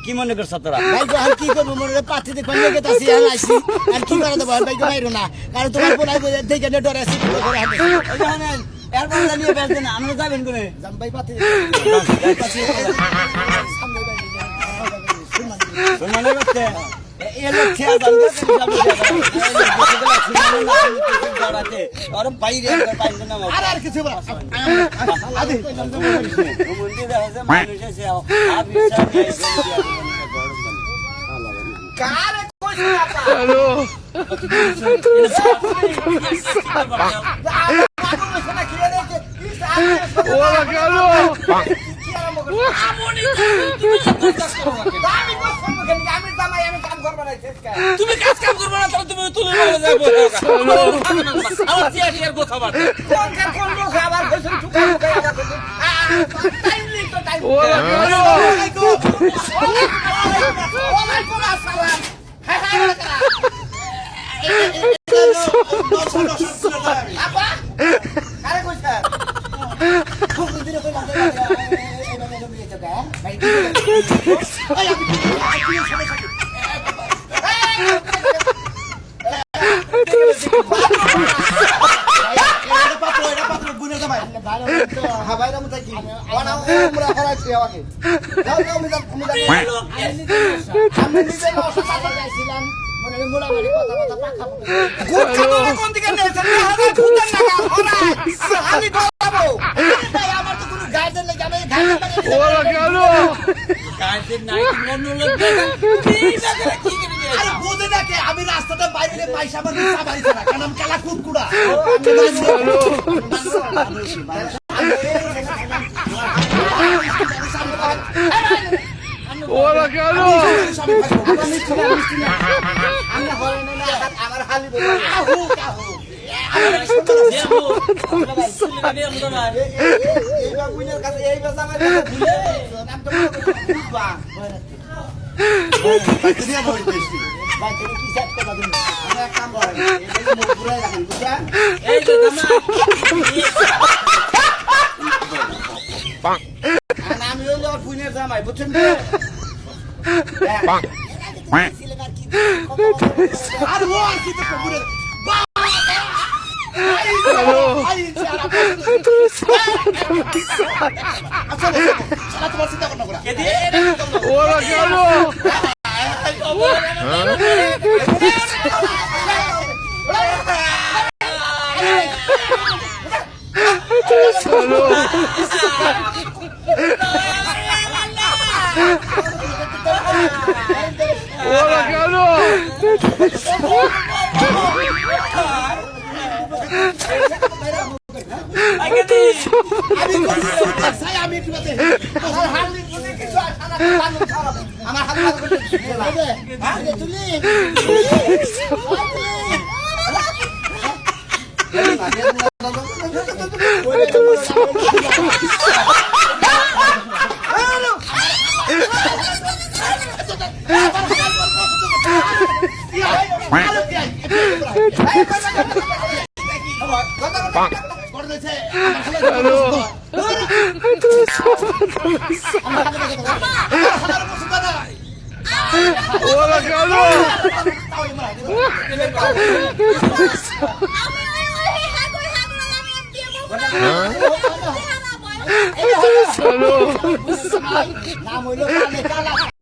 কি মনে করছ তোরা কি করবো মনে পাতি দেখবেন আর কি করে দেবো ভাই বাইরো না কারণ তোমার বোনাই দেখে ডরে আছি এরপর নিয়ে বেসবেন না আমরা যাবেন করে ভাই পাতি মনে করতে তুমি কাজ কাম করবে না তাহলে তুমি তুলে নিয়ে যাবো আমার টিয়ার কথা বল কোন খাবার কইছেন চুকা চুকা আবার টাইম নেই তো টাইম ওয়ালাইকুম আসসালাম হ্যাঁ আপা আরে কইছা খুব দিনে কই লাগে ভাই আমি রাস্তাটা বাইরে পয়সা মানে বাড়ি ছাড়া কারণ আমি কালা কুকুড়া ওরা কেন আমার হালি আমি হইলো ফুনের জামাই বুঝছেন আর ও আর কি তো পুরে ওরা কেন ওরা কেন ওরা কেন নাম হইলো